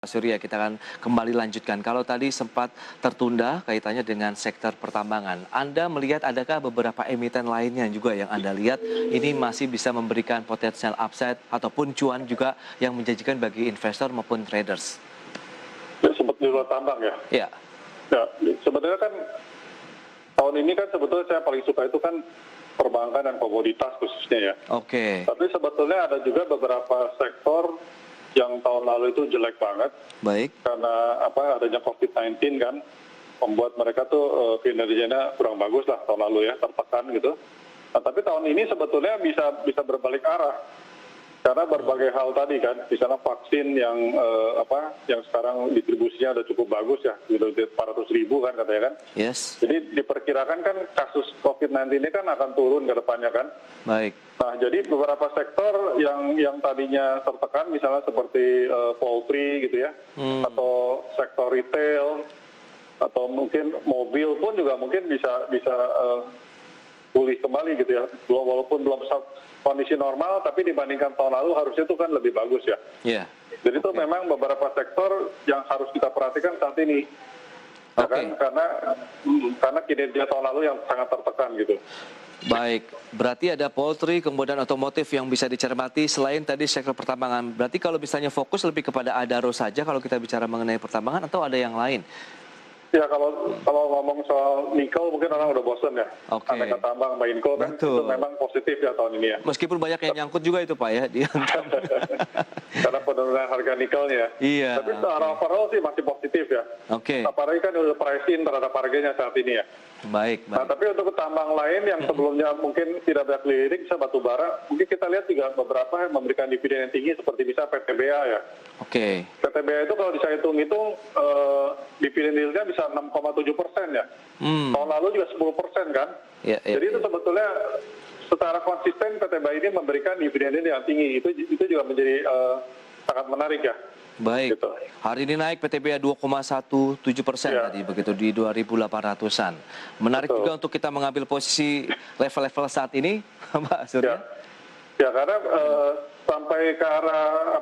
Surya, kita akan kembali lanjutkan. Kalau tadi sempat tertunda kaitannya dengan sektor pertambangan, Anda melihat adakah beberapa emiten lainnya juga yang Anda lihat ini masih bisa memberikan potensial upside ataupun cuan juga yang menjanjikan bagi investor maupun traders? Ya, sempat di luar tambang ya. Ya, Ya, sebenarnya kan tahun ini kan sebetulnya saya paling suka itu kan perbankan dan komoditas khususnya ya. oke, Tapi sebetulnya ada juga beberapa sektor yang tahun lalu itu jelek banget baik, karena adanya COVID-19 kan membuat mereka tuh kinerjanya kurang bagus lah tahun lalu ya, tertekan gitu. Nah, tapi tahun ini sebetulnya bisa berbalik arah karena berbagai hal tadi kan, misalnya vaksin yang yang sekarang distribusinya udah cukup bagus ya, gitu 400.000 kan katanya kan. yes, Jadi diperkirakan kan kasus COVID-19 ini kan akan turun ke depannya kan. baik, Nah, jadi beberapa sektor yang tadinya tertekan, misalnya seperti poultry gitu ya, atau sektor retail, atau mungkin mobil pun juga mungkin bisa pulih kembali gitu ya. Walaupun belum kondisi normal, tapi dibandingkan tahun lalu harusnya itu kan lebih bagus ya. ya, Jadi itu memang beberapa sektor yang harus kita perhatikan saat ini. Ya oke. kan? Karena kinerja tahun lalu yang sangat tertekan gitu. Baik, berarti ada poultry, kemudian otomotif yang bisa dicermati selain tadi sektor pertambangan. Berarti kalau misalnya fokus lebih kepada Adaro saja kalau kita bicara mengenai pertambangan atau ada yang lain? Ya kalau ngomong soal nikel mungkin orang udah bosen ya. Oke. Aneka tambang sama Inco kan Betul. itu memang positif ya tahun ini ya. Meskipun banyak yang nyangkut juga itu Pak ya di Karena penurunan harga nikelnya. Iya. Tapi secara overall sih masih positif ya. Oke, Apalagi kan udah price-in terhadap harganya saat ini ya. baik, Nah, baik. tapi untuk tambang lain yang sebelumnya mungkin tidak banyak lirik, bisa batu bara, mungkin kita lihat juga beberapa yang memberikan dividen yang tinggi seperti bisa PTBA ya. Oke, PTBA itu kalau bisa hitung-hitung dividen yieldnya bisa 6,7% ya. Tahun lalu juga 10% kan. ya, ya, Jadi itu ya. sebetulnya secara konsisten PTBA ini memberikan dividen yang tinggi. Itu juga menjadi sangat menarik ya. Baik. Gitu. Hari ini naik PTBA 2,17% Ya. tadi begitu di 2.800-an. Menarik Betul. juga untuk kita mengambil posisi level-level saat ini, Pak Surya. Ya karena sampai ke arah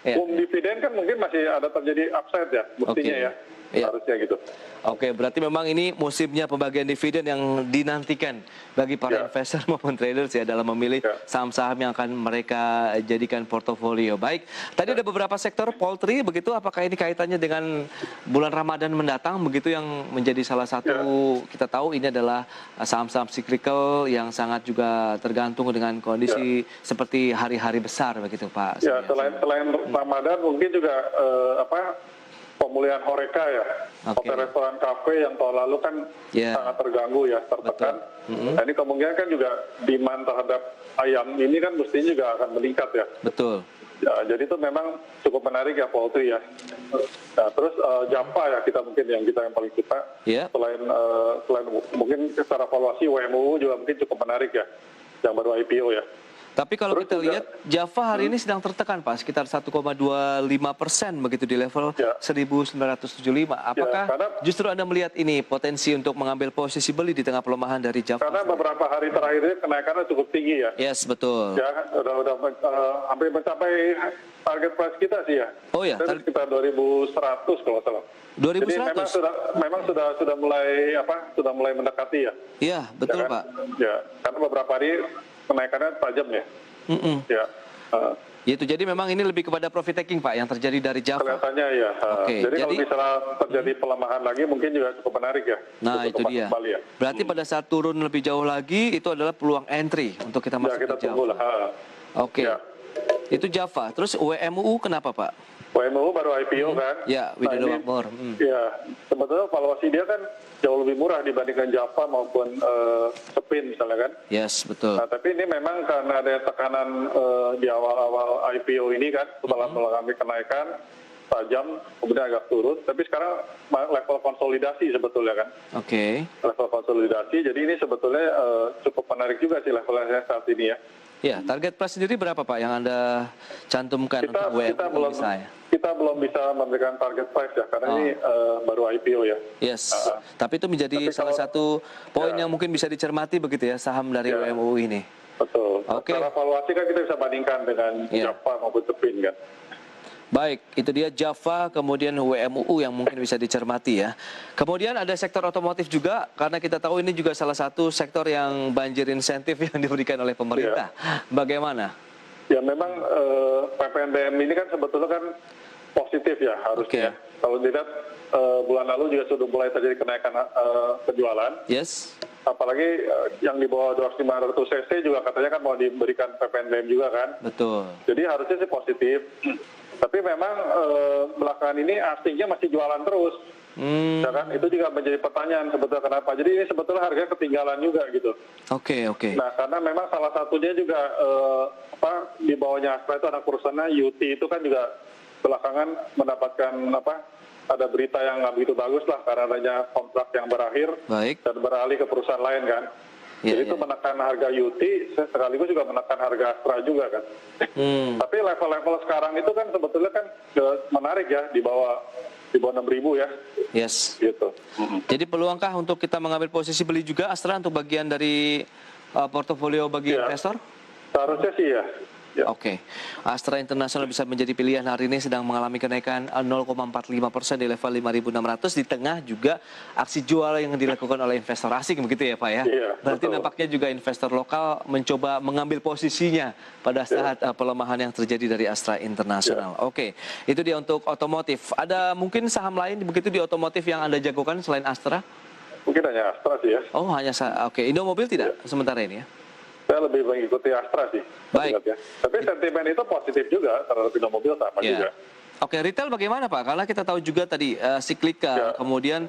Ya, dividen kan mungkin masih ada terjadi upside ya, buktinya Oke. ya. Ya. Harusnya gitu. Oke, berarti memang ini musimnya pembagian dividen yang dinantikan bagi para Ya. investor maupun traders ya dalam memilih Ya. saham-saham yang akan mereka jadikan portofolio. Baik, tadi ada beberapa sektor poultry begitu, apakah ini kaitannya dengan bulan Ramadan mendatang begitu yang menjadi salah satu kita tahu ini adalah saham-saham cyclical yang sangat juga tergantung dengan kondisi seperti hari-hari besar begitu Pak. Ya, Surya. selain Ramadan mungkin juga pemulihan Horeca ya. Oke. Hotel, restoran, kafe yang tahun lalu kan Ya. sangat terganggu ya, tertekan. Nah, ini kemungkinan kan juga demand terhadap ayam ini kan mestinya juga akan meningkat ya. Betul. Ya, jadi itu memang cukup menarik ya poultry ya. Nah, terus Java ya kita yang paling suka. Ya. Selain mungkin secara valuasi WMU juga mungkin cukup menarik ya, yang baru IPO ya. Tapi kalau Terus kita juga- lihat Java hari ini sedang tertekan Pak, sekitar 1,25% begitu di level Ya. 1975. Apakah karena- justru Anda melihat ini potensi untuk mengambil posisi beli di tengah pelemahan dari Java? Karena beberapa hari terakhir ini kenaikannya cukup tinggi ya. Yes, betul. Ya, udah hampir mencapai target price kita sih ya. Oh ya, Dari sekitar 2.100 kalau nggak salah. 2.100? Jadi memang sudah mulai mendekati ya. Iya, betul Ya kan? Pak. Ya, karena beberapa hari kenaikannya tajam ya. Ya, Itu jadi memang ini lebih kepada profit taking Pak yang terjadi dari Java. kelihatannya ya. Oke, Jadi kalau jadi- misalnya terjadi pelemahan lagi mungkin juga cukup menarik ya. Nah, untuk itu masuk dia. kembali ya. Berarti pada saat turun lebih jauh lagi itu adalah peluang entry untuk kita Ya, masuk kita ke tunggu Java. lah. Oke. Ya. Itu Java. Terus WMU kenapa Pak? WMU baru IPO kan. Ya, Widodo ini- Makmur. Ya, sebetulnya valuasi dia kan jauh lebih murah dibandingkan Java maupun Sepin misalnya kan. Yes, betul. Nah, tapi ini memang karena ada tekanan di awal-awal IPO ini kan, setelah mengalami kenaikan tajam, kemudian agak turun. Tapi sekarang level konsolidasi sebetulnya kan. Oke. Level konsolidasi, jadi ini sebetulnya cukup menarik juga sih levelnya saat ini ya. Ya, target price sendiri berapa Pak yang Anda cantumkan untuk WMU misalnya? Kita belum bisa memberikan target price ya, karena ini baru IPO ya. Yes, tapi itu menjadi Tapi salah kalau- satu poin yang mungkin bisa dicermati begitu ya saham dari Ya. WMU ini. Betul. Oke. Secara valuasi kan kita bisa bandingkan dengan Ya. Java maupun Sepin kan. Baik, itu dia Java, kemudian WMUU yang mungkin bisa dicermati ya. Kemudian ada sektor otomotif juga, karena kita tahu ini juga salah satu sektor yang banjir insentif yang diberikan oleh pemerintah. Bagaimana? Ya memang PPNBM ini kan sebetulnya kan positif ya harusnya. Kalau dilihat bulan lalu juga sudah mulai terjadi kenaikan penjualan. Yes. Apalagi yang di bawah 2.500 cc juga katanya kan mau diberikan PPNBM juga kan. Betul. Jadi harusnya sih positif. Tapi memang belakangan ini aslinya masih jualan terus. Ya kan? Itu juga menjadi pertanyaan sebetulnya kenapa. Jadi ini sebetulnya harganya ketinggalan juga gitu. Oke. Nah karena memang salah satunya juga di bawahnya Astra itu anak perusahaannya UT itu kan juga belakangan mendapatkan ada berita yang nggak begitu bagus lah karena adanya kontrak yang berakhir dan beralih ke perusahaan lain kan. Jadi itu menekan harga UT, sekaligus juga menekan harga Astra juga kan. Tapi level-level sekarang itu kan sebetulnya kan menarik ya di bawah 6.000 ya. Yes. Gitu. Jadi peluangkah untuk kita mengambil posisi beli juga Astra untuk bagian dari portofolio bagi investor? Seharusnya sih ya. Oke. Astra International bisa menjadi pilihan hari ini, sedang mengalami kenaikan 0,45% di level 5.600 di tengah juga aksi jual yang dilakukan oleh investor asing begitu ya Pak ya. Berarti nampaknya juga investor lokal mencoba mengambil posisinya pada saat pelemahan yang terjadi dari Astra International. Oke. Itu dia untuk otomotif. Ada mungkin saham lain begitu di otomotif yang Anda jagokan selain Astra? Mungkin hanya Astra sih ya. Oh, hanya oke. Indomobil tidak sementara ini ya? Saya lebih mengikuti Astra sih. Baik. Ya. Tapi sentimen itu positif juga terhadap Indomobil sama juga. Oke, retail bagaimana Pak? Karena kita tahu juga tadi siklika, kemudian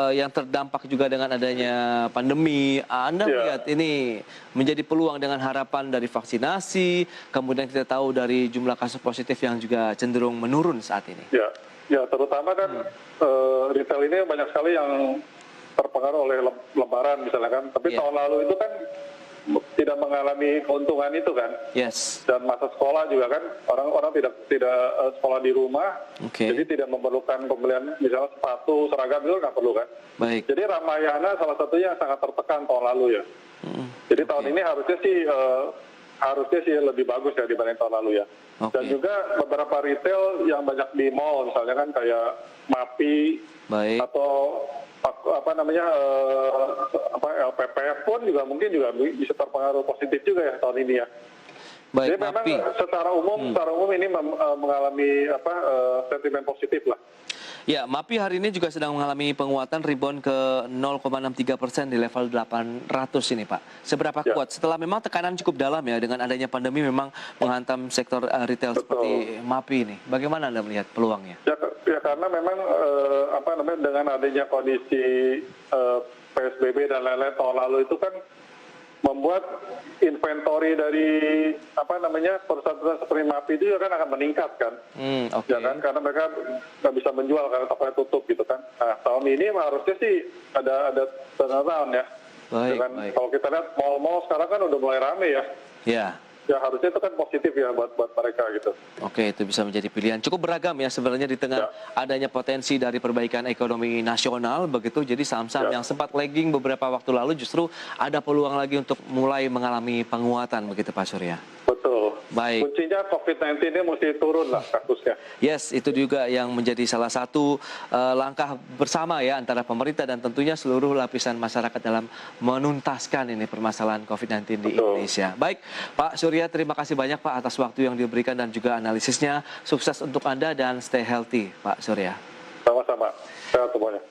yang terdampak juga dengan adanya pandemi. Anda lihat ini menjadi peluang dengan harapan dari vaksinasi, kemudian kita tahu dari jumlah kasus positif yang juga cenderung menurun saat ini. Ya terutama kan retail ini banyak sekali yang terpengaruh oleh Lebaran misalnya kan. Tapi tahun lalu itu kan tidak mengalami keuntungan itu kan. Yes. Dan masa sekolah juga kan orang-orang tidak sekolah di rumah, jadi tidak memerlukan pembelian misalnya sepatu, seragam itu nggak perlu kan. Baik. Jadi Ramayana salah satunya yang sangat tertekan tahun lalu ya. Jadi tahun ini harusnya sih lebih bagus ya dibanding tahun lalu ya. Dan juga beberapa retail yang banyak di mall misalnya kan kayak MAPI atau LPPF pun juga mungkin juga bisa terpengaruh positif juga ya tahun ini ya. Baik, jadi memang secara umum ini mengalami sentimen positif lah. Ya, MAPI hari ini juga sedang mengalami penguatan rebound ke 0,63% di level 800 ini Pak. Seberapa kuat? Setelah memang tekanan cukup dalam ya dengan adanya pandemi memang menghantam sektor retail seperti MAPI ini. Bagaimana Anda melihat peluangnya? Ya karena memang dengan adanya kondisi PSBB dan lain-lain tahun lalu itu kan membuat inventory dari perusahaan-perusahaan seperti MAPI itu juga kan akan meningkat kan. Ya kan, karena mereka nggak bisa menjual karena tokonya tutup gitu kan. Nah tahun ini harusnya sih ada turnaround ya. Baik. Kalau kita lihat mall-mall sekarang kan udah mulai rame ya. Ya harusnya itu kan positif ya buat mereka gitu. Oke, itu bisa menjadi pilihan. Cukup beragam ya sebenarnya di tengah adanya potensi dari perbaikan ekonomi nasional begitu. Jadi saham-saham yang sempat lagging beberapa waktu lalu justru ada peluang lagi untuk mulai mengalami penguatan begitu Pak Surya. Betul. Baik. Kuncinya COVID-19 ini mesti turun lah kasusnya. Yes, itu juga yang menjadi salah satu langkah bersama ya antara pemerintah dan tentunya seluruh lapisan masyarakat dalam menuntaskan ini permasalahan COVID-19 di Indonesia. Baik, Pak Surya, terima kasih banyak Pak atas waktu yang diberikan dan juga analisisnya. Sukses untuk Anda dan stay healthy, Pak Surya. Sama-sama. Sehat semuanya.